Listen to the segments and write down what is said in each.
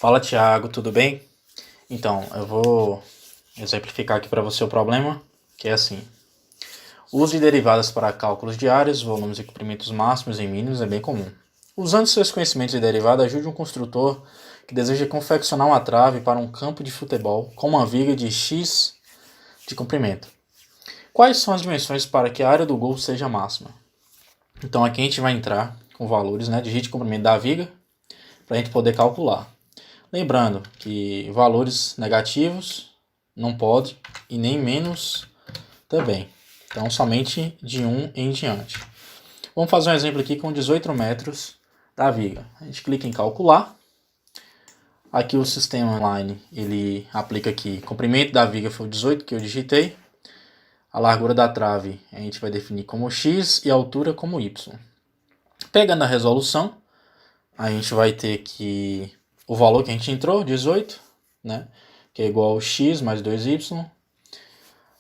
Fala, Thiago, tudo bem? Então, eu vou exemplificar aqui para você o problema, que é assim. O uso de derivadas para cálculos de áreas, volumes e comprimentos máximos e mínimos é bem comum. Usando seus conhecimentos de derivada, ajude um construtor que deseja confeccionar uma trave para um campo de futebol com uma viga de X de comprimento. Quais são as dimensões para que a área do gol seja máxima? Então aqui a gente vai entrar com valores, de X de comprimento da viga, para a gente poder calcular. Lembrando que valores negativos não pode e nem menos também. Então, somente de 1 em diante. Vamos fazer um exemplo aqui com 18 metros da viga. A gente clica em calcular. Aqui o sistema online, ele aplica aqui, comprimento da viga foi o 18 que eu digitei. A largura da trave a gente vai definir como X e a altura como Y. Pegando a resolução, a gente vai ter que o valor que a gente entrou, 18, que é igual a x mais 2y.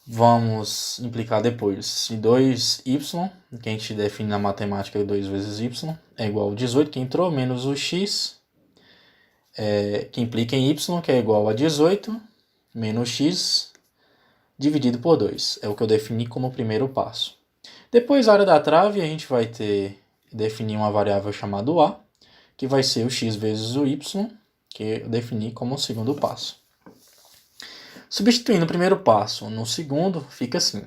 Vamos implicar depois em 2y, que a gente define na matemática 2 vezes y, é igual a 18 que entrou, menos o x, que implica em y, que é igual a 18, menos x, dividido por 2. É o que eu defini como primeiro passo. Depois, a área da trave, a gente vai definir uma variável chamada a, que vai ser o x vezes o y, que eu defini como o segundo passo. Substituindo o primeiro passo no segundo, fica assim.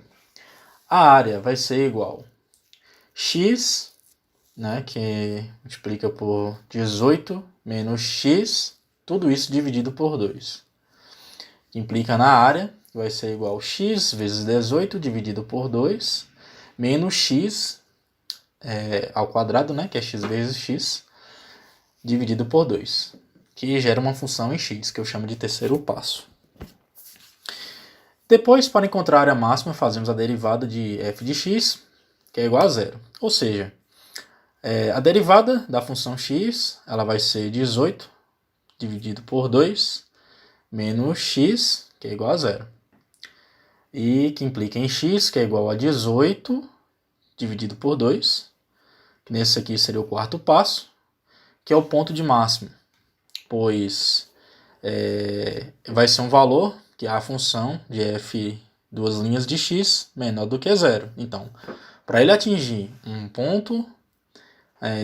A área vai ser igual a x, que multiplica por 18, menos x, tudo isso dividido por 2. Que implica na área, que vai ser igual a x vezes 18 dividido por 2, menos x ao quadrado, que é x vezes x, dividido por 2, que gera uma função em x, que eu chamo de terceiro passo. Depois, para encontrar a área máxima, fazemos a derivada de f de x, que é igual a zero. Ou seja, a derivada da função x ela vai ser 18 dividido por 2, menos x, que é igual a zero. E que implica em x, que é igual a 18 dividido por 2, que nesse aqui seria o quarto passo, que é o ponto de máximo, pois vai ser um valor que é a função de f duas linhas de x menor do que zero. Então, para ele atingir um ponto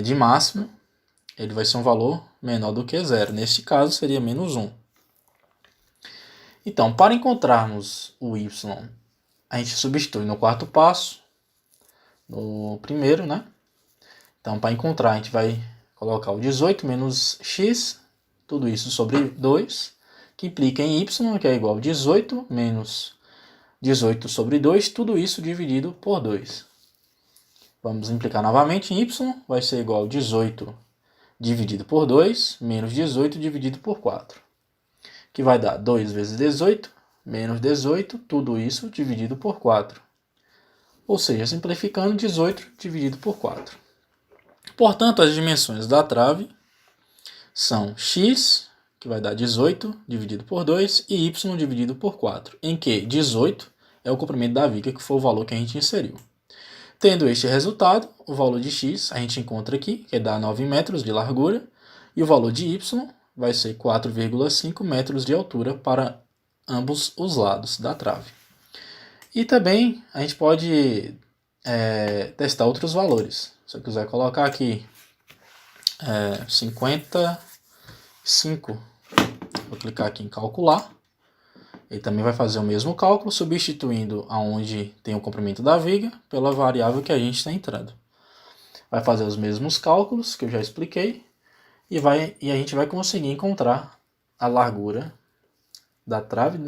de máximo, ele vai ser um valor menor do que zero. Neste caso, seria menos 1. Então, para encontrarmos o y, a gente substitui no quarto passo, no primeiro, Então, para encontrar, a gente vai colocar o 18 menos x, tudo isso sobre 2, que implica em y, que é igual a 18 menos 18 sobre 2, tudo isso dividido por 2. Vamos implicar novamente em y, vai ser igual a 18 dividido por 2, menos 18 dividido por 4, que vai dar 2 vezes 18, menos 18, tudo isso dividido por 4. Ou seja, simplificando, 18 dividido por 4. Portanto, as dimensões da trave são x, que vai dar 18 dividido por 2, e y dividido por 4, em que 18 é o comprimento da viga, que foi o valor que a gente inseriu. Tendo este resultado, o valor de x a gente encontra aqui, que dá 9 metros de largura, e o valor de y vai ser 4,5 metros de altura para ambos os lados da trave. E também a gente pode testar outros valores. Se eu quiser colocar aqui 55, vou clicar aqui em calcular. Ele também vai fazer o mesmo cálculo, substituindo aonde tem o comprimento da viga pela variável que a gente está entrando. Vai fazer os mesmos cálculos que eu já expliquei e a gente vai conseguir encontrar a largura da trave,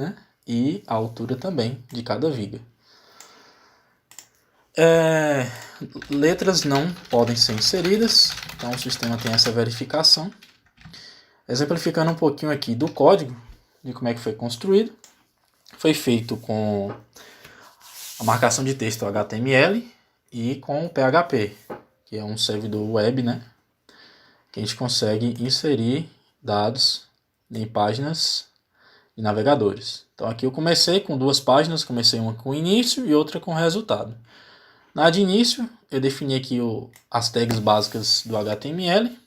e a altura também de cada viga. Letras não podem ser inseridas, então o sistema tem essa verificação. Exemplificando um pouquinho aqui do código, de como é que foi construído. Foi feito com a marcação de texto HTML e com o PHP, que é um servidor web, que a gente consegue inserir dados em páginas de navegadores. Então aqui eu comecei com duas páginas, comecei uma com início e outra com resultado. Na de início, eu defini aqui as tags básicas do HTML,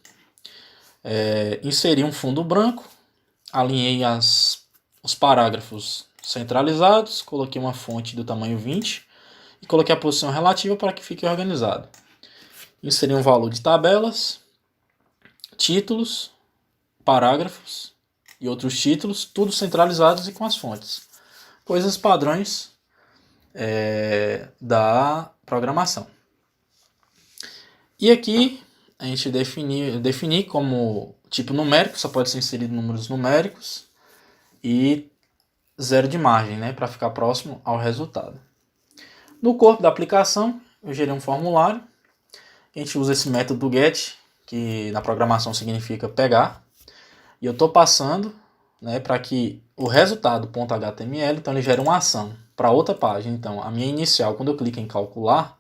inseri um fundo branco, alinhei os parágrafos centralizados, coloquei uma fonte do tamanho 20 e coloquei a posição relativa para que fique organizado. Inseri um valor de tabelas, títulos, parágrafos e outros títulos, tudo centralizados e com as fontes. Coisas padrões da programação. E aqui a gente defini como tipo numérico, só pode ser inserido números numéricos e zero de margem, né, para ficar próximo ao resultado. No corpo da aplicação, eu gerei um formulário. A gente usa esse método get, que na programação significa pegar. E eu estou passando, né, para que o resultado .html, então ele gera uma ação para outra página. Então, a minha inicial, quando eu clico em calcular,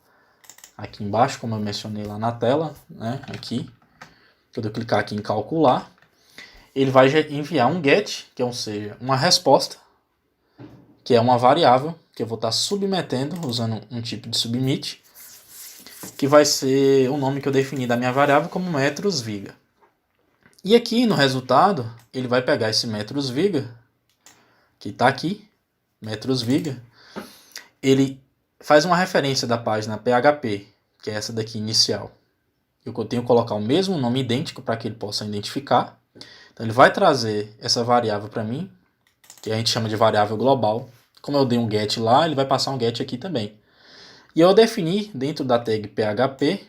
aqui embaixo, como eu mencionei lá na tela, né, aqui, quando eu clicar aqui em calcular, ele vai enviar um get, que é, ou seja, uma resposta, que é uma variável que eu vou estar submetendo, usando um tipo de submit, que vai ser o nome que eu defini da minha variável como metros viga. E aqui no resultado, ele vai pegar esse metros viga, que está aqui, metros viga, ele faz uma referência da página PHP, que é essa daqui inicial. Eu tenho que colocar o mesmo nome idêntico para que ele possa identificar. Então ele vai trazer essa variável para mim, que a gente chama de variável global. Como eu dei um get lá, ele vai passar um get aqui também. E eu defini dentro da tag PHP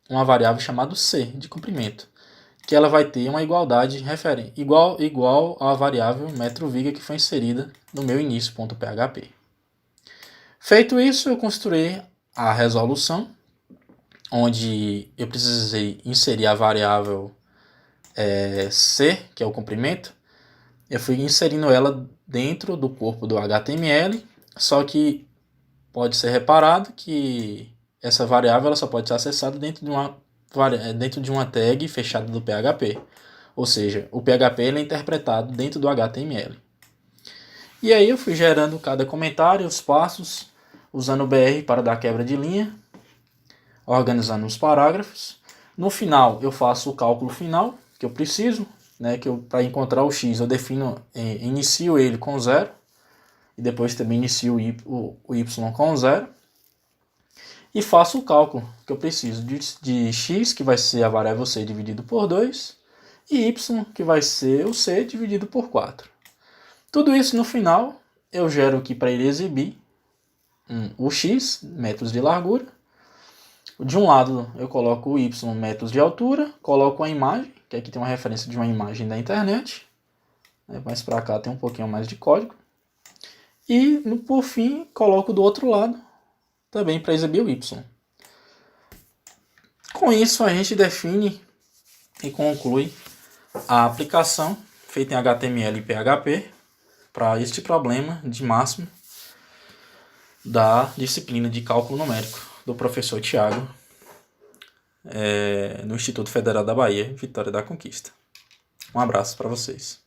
uma variável chamada C, de comprimento, que ela vai ter uma igualdade igual à variável metro-viga que foi inserida no meu início.php. Feito isso, eu construí a resolução, onde eu precisei inserir a variável C, que é o comprimento. Eu fui inserindo ela dentro do corpo do HTML, só que pode ser reparado que essa variável ela só pode ser acessada dentro de uma tag fechada do PHP. Ou seja, o PHP ele é interpretado dentro do HTML. E aí eu fui gerando cada comentário, os passos, usando o BR para dar quebra de linha, organizando os parágrafos. No final eu faço o cálculo final que eu preciso, né, que para encontrar o x eu inicio ele com 0 e depois também inicio o y com 0 e faço o cálculo que eu preciso de x, que vai ser a variável c dividido por 2, e y, que vai ser o c dividido por 4. Tudo isso no final eu gero aqui para ele exibir o x, metros de largura. De um lado eu coloco o y, metros de altura, coloco a imagem, que aqui tem uma referência de uma imagem da internet, mais para cá tem um pouquinho mais de código, e por fim coloco do outro lado também para exibir o y. Com isso a gente define e conclui a aplicação feita em HTML e PHP para este problema de máximo da disciplina de cálculo numérico do professor Tiago, no Instituto Federal da Bahia, Vitória da Conquista. Um abraço para vocês.